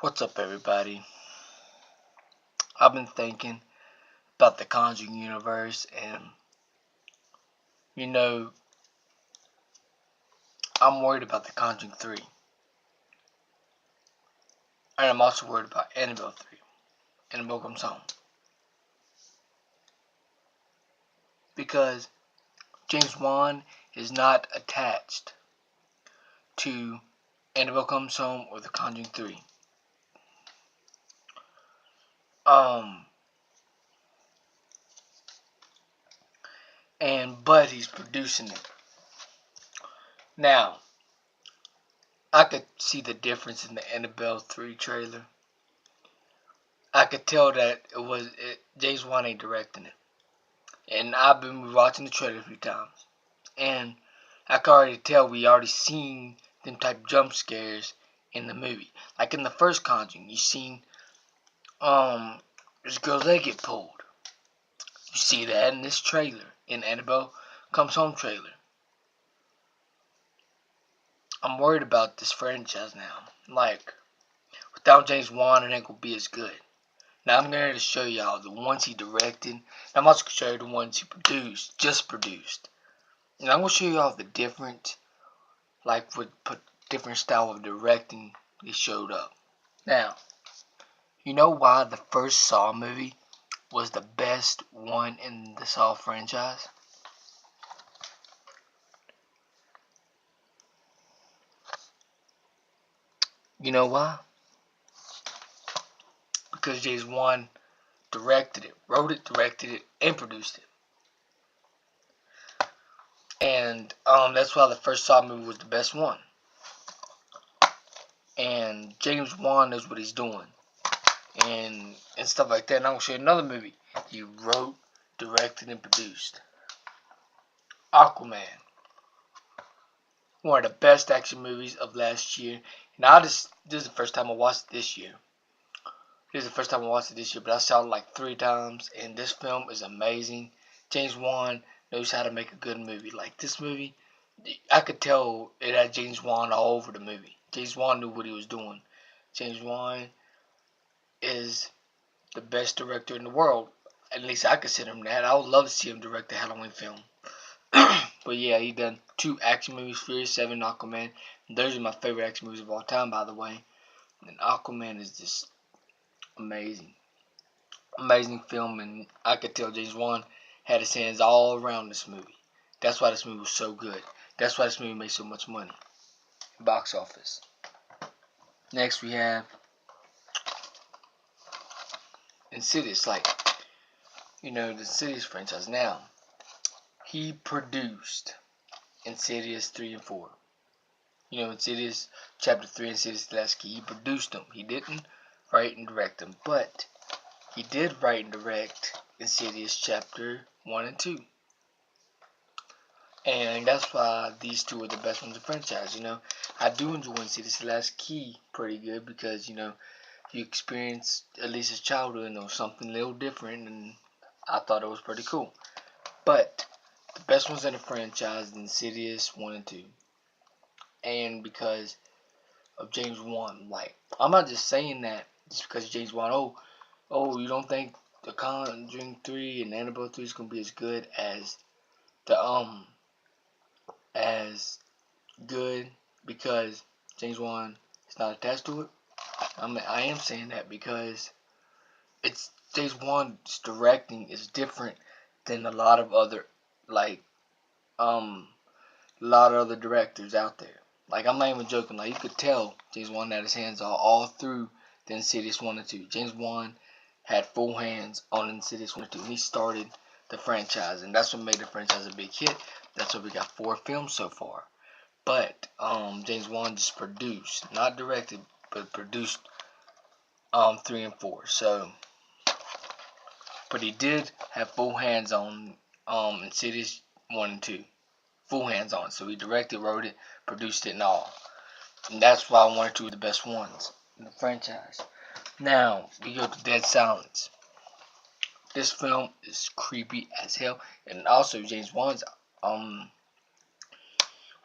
What's up, everybody? I've been thinking about the Conjuring universe, and you know, I'm worried about the Conjuring 3, and I'm also worried about Annabelle 3, Annabelle Comes Home, because James Wan is not attached to Annabelle Comes Home or the Conjuring 3. But he's producing it. Now, I could see the difference in the Annabelle 3 trailer. I could tell that James Wan ain't directing it. And I've been watching the trailer a few times. And I can already tell we already seen them type jump scares in the movie. Like in the first Conjuring, you seen this girl's leg get pulled. You see that in this trailer, in Annabelle Comes Home trailer. I'm worried about this franchise now. Like, without James Wan, it ain't gonna be as good. Now I'm going to show y'all the ones he directed. And I'm also going to show you the ones he just produced. And I'm going to show y'all the different, like with different style of directing they showed up. Now, you know why the first Saw movie was the best one in the Saw franchise? You know why? Because James Wan directed it, wrote it, directed it, and produced it. And that's why the first Saw movie was the best one. And James Wan knows what he's doing. And stuff like that. And I'm going to show you another movie he wrote, directed, and produced. Aquaman. One of the best action movies of last year. And this is the first time I watched it this year. But I saw it like 3 times. And this film is amazing. James Wan knows how to make a good movie. Like this movie, I could tell it had James Wan all over the movie. James Wan knew what he was doing. James Wan is the best director in the world. At least I consider him that. I would love to see him direct a Halloween film. But yeah, he done 2 action movies, Furious 7, Aquaman. And those are my favorite action movies of all time, by the way. And Aquaman is just amazing. Amazing film, and I could tell James Wan had his hands all around this movie. That's why this movie was so good. That's why this movie made so much money. Box office. Next we have Insidious, like, the Insidious franchise. Now, he produced Insidious 3 and 4. Insidious Chapter 3 and Insidious The Last Key. He produced them. He didn't write and direct them, but he did write and direct Insidious Chapter 1 and 2. And that's why these 2 are the best ones in the franchise. I do enjoy Insidious The Last Key pretty good because, you experience at least his childhood or something a little different, and I thought it was pretty cool. But the best ones in the franchise, Insidious 1 and 2. And because of James Wan. Like, I'm not just saying that just because James Wan. Oh, you don't think the Conjuring 3 and Annabelle 3 is gonna be as good as as good because James Wan is not attached to it? I am saying that because it's James Wan's directing is different than a lot of other directors out there. Like, I'm not even joking. Like, you could tell James Wan had his hands all through the Insidious 1 and 2. James Wan had full hands on Insidious 1 and 2. And he started the franchise. And that's what made the franchise a big hit. That's why we got 4 films so far. But James Wan just produced, not directed, but produced 3 and 4. So, but he did have full hands on Insidious 1 and 2. Full hands on it. So he directed, wrote it, produced it, and all. And that's why I wanted 2 of the best ones in the franchise. Now, we go to Dead Silence. This film is creepy as hell. And also, James Wan's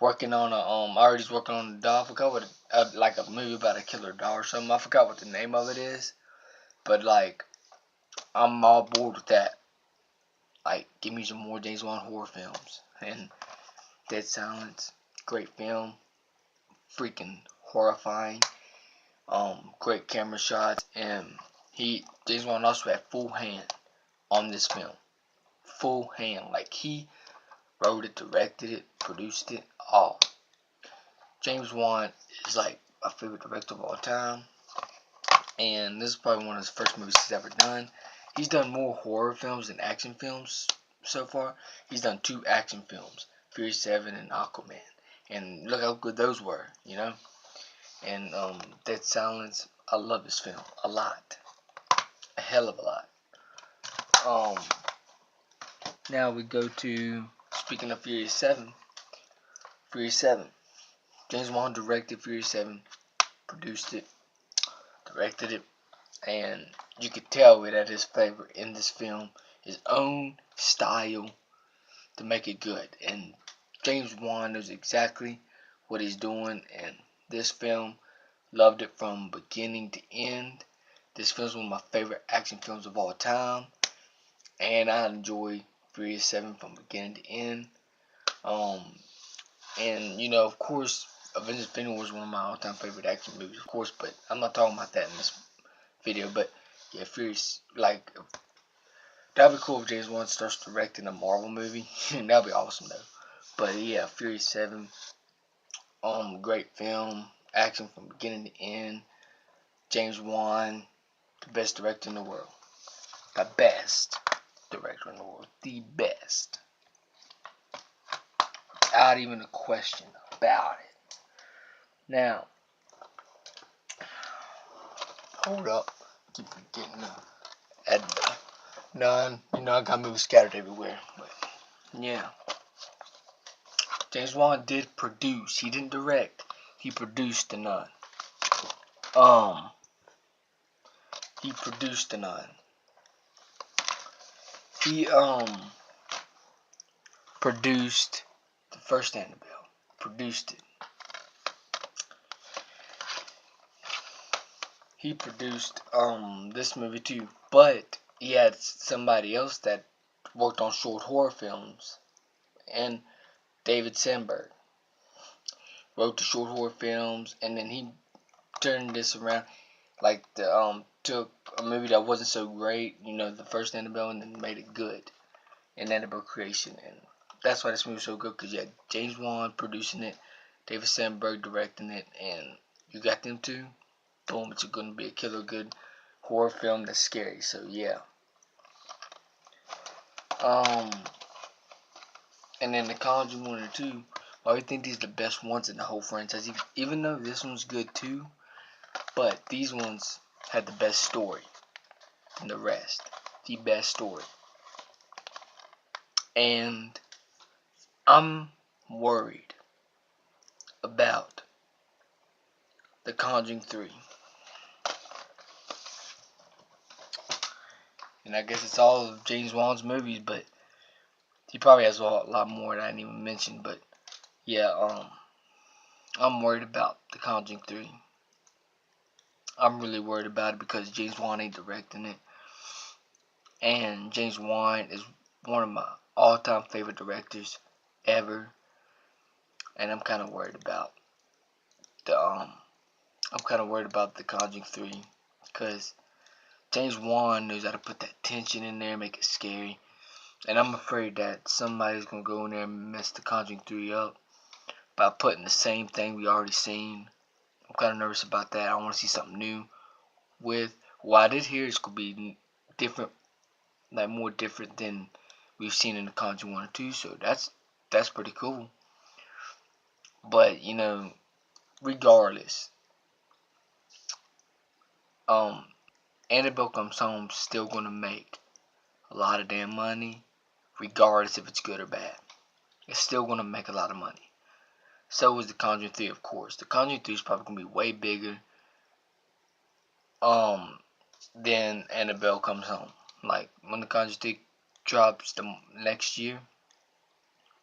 working on a already working on a doll. I forgot what like a movie about a killer doll or something. I forgot what the name of it is, but like I'm all bored with that. Like, give me some more James Wan horror films. And Dead Silence, great film, freaking horrifying. Great camera shots, and James Wan also had full hand on this film. Full hand, like he wrote it, directed it, produced it, all. James Wan is like my favorite director of all time, and this is probably one of his first movies he's ever done. He's done more horror films than action films so far. He's done 2 action films, Fury 7 and Aquaman, and look how good those were, you know. And Dead Silence, I love this film a lot, a hell of a lot. Now we go to, speaking of Fury 7, Fury 7. James Wan directed Fury 7, produced it, directed it, and you could tell it had his flavor in this film, his own style to make it good. And James Wan knows exactly what he's doing, and this film, loved it from beginning to end. This film is one of my favorite action films of all time, and I enjoy Fury 7 from beginning to end. And you know, of course, Avengers: Infinity War is one of my all-time favorite action movies, of course, but I'm not talking about that in this video. But yeah, Fury's like that'd be cool if James Wan starts directing a Marvel movie. That'd be awesome though. But yeah, Fury 7, great film, action from beginning to end. James Wan, the best director in the world. The best director in the world. The best. Without even a question about it. Now, hold up. Keep forgetting that. None. You know, I got movies scattered everywhere. But, yeah. James Wan did produce. He didn't direct. He produced The Nun. He produced The Nun. He, produced the first Annabelle. Produced it. He produced, this movie too. But he had somebody else that worked on short horror films. And David Sandberg wrote the short horror films, and then he turned this around, like took a movie that wasn't so great, you know, the first Annabelle, and then made it good in Annabelle Creation. And that's why this movie's so good, because you had James Wan producing it, David Sandberg directing it, and you got them two. Boom, it's going to be a killer good horror film that's scary. So yeah. And then The Conjuring 1 and 2, I would think these are the best ones in the whole franchise. Even though this one's good too, but these ones had the best story than the rest. The best story. And I'm worried about The Conjuring 3. And I guess it's all of James Wan's movies, but he probably has a lot more that I didn't even mention. But yeah, I'm worried about The Conjuring 3. I'm really worried about it because James Wan ain't directing it. And James Wan is one of my all-time favorite directors ever. And I'm kind of worried about The Conjuring 3, because James Wan knows how to put that tension in there, make it scary. And I'm afraid that somebody's going to go in there and mess The Conjuring 3 up by putting the same thing we already seen. I'm kind of nervous about that. I want to see something new with what I did here. It's going to be different, like more different than we've seen in The Conjuring 1 and 2. So that's pretty cool. But, you know, regardless, Annabelle Comes Home still going to make a lot of damn money, regardless if it's good or bad. It's still going to make a lot of money. So is The Conjuring 3, of course. The Conjuring 3 is probably going to be way bigger than Annabelle Comes Home. Like, when The Conjuring 3 drops the next year,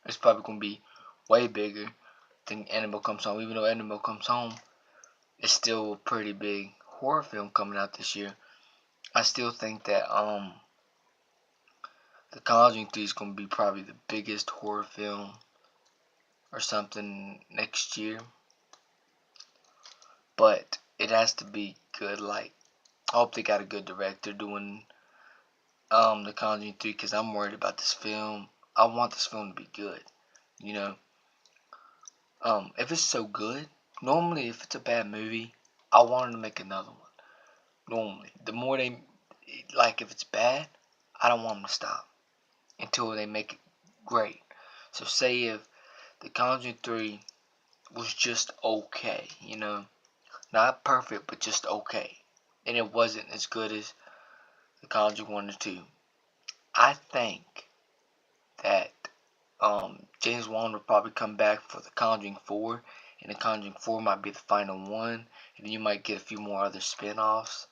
it's probably going to be way bigger think Annabelle Comes Home, even though Annabelle Comes Home is still a pretty big horror film coming out this year, I still think that The Conjuring 3 is going to be probably the biggest horror film or something next year. But it has to be good. Like, I hope they got a good director doing The Conjuring 3, because I'm worried about this film. I want this film to be good, you know. If it's so good, normally if it's a bad movie, I want them to make another one. Normally, the more they, like, if it's bad, I don't want them to stop until they make it great. So say if The Conjuring 3 was just okay, you know, not perfect, but just okay, and it wasn't as good as The Conjuring 1 and 2, I think that James Wan will probably come back for The Conjuring 4, and The Conjuring 4 might be the final one, and then you might get a few more other spin-offs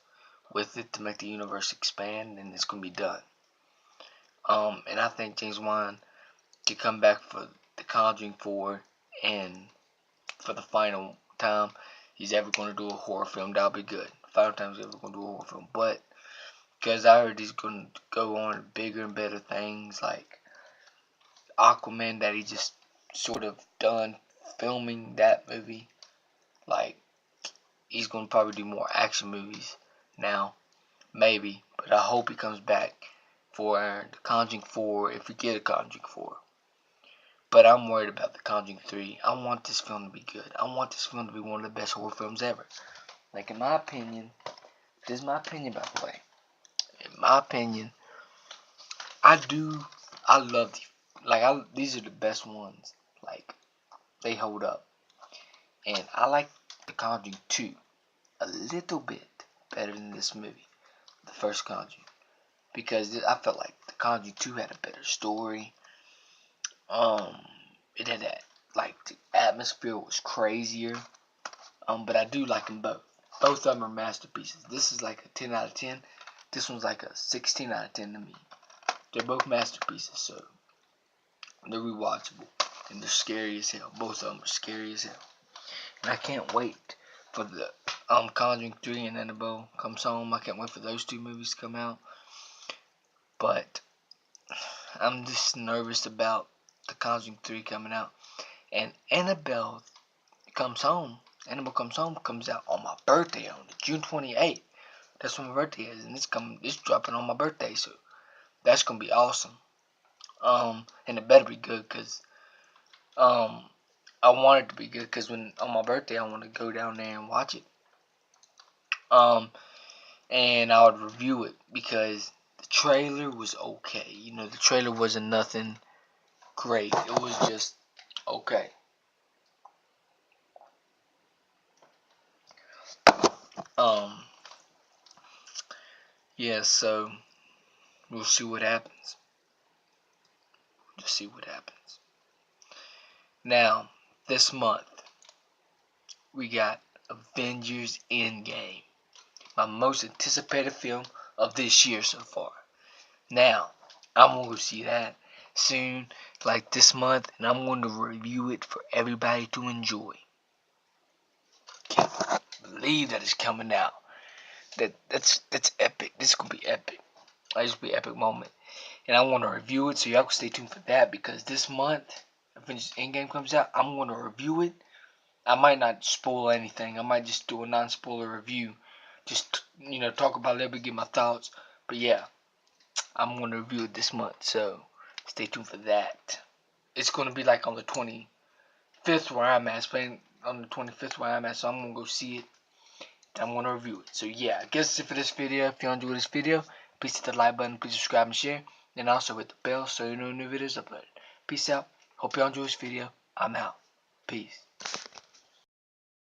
with it to make the universe expand, and it's going to be done. And I think James Wan could come back for The Conjuring 4, and for the final time he's ever going to do a horror film, that'll be good. Final time he's ever going to do a horror film. But because I heard he's going to go on to bigger and better things like Aquaman, that he just sort of done filming that movie. Like, he's going to probably do more action movies now, maybe. But I hope he comes back for The Conjuring 4, if we get a Conjuring 4. But I'm worried about The Conjuring 3. I want this film to be good. I want this film to be one of the best horror films ever. Like, in my opinion, this is my opinion, by the way. In my opinion, I love these are the best ones. Like, they hold up. And I like The Conjuring 2 a little bit better than this movie, the first Conjuring. Because I felt like The Conjuring 2 had a better story. It had that, like, the atmosphere was crazier. But I do like them both. Both of them are masterpieces. This is like a 10 out of 10. This one's like a 16 out of 10 to me. They're both masterpieces, so they're rewatchable. And they're scary as hell. Both of them are scary as hell. And I can't wait for the Conjuring 3 and Annabelle Comes Home. I can't wait for those two movies to come out. But I'm just nervous about The Conjuring 3 coming out. And Annabelle Comes Home comes out on my birthday on June 28th. That's when my birthday is, and it's dropping on my birthday, so that's gonna be awesome. And it better be good, cause I want it to be good, cause when on my birthday I want to go down there and watch it. And I would review it, because the trailer was okay. You know, the trailer wasn't nothing great. It was just okay. Yeah, so we'll see what happens. Just see what happens. Now, this month, we got Avengers Endgame, my most anticipated film of this year so far. Now, I'm going to see that soon, like this month, and I'm going to review it for everybody to enjoy. Can't believe that it's coming out. That's epic. This is going to be epic. This will be an epic moment. And I want to review it, so y'all can stay tuned for that, because this month, Avengers Endgame comes out, I'm going to review it. I might not spoil anything. I might just do a non-spoiler review. Just, you know, talk about it a little bit, get my thoughts. But yeah, I'm going to review it this month, so stay tuned for that. It's going to be like on the 25th where I'm at. It's playing on the 25th where I'm at, so I'm going to go see it. I'm going to review it. So yeah, I guess that's it for this video. If you enjoyed this video, please hit the like button, please subscribe and share. And also hit the bell so you know new videos uploaded. Peace out. Hope y'all enjoy this video. I'm out. Peace.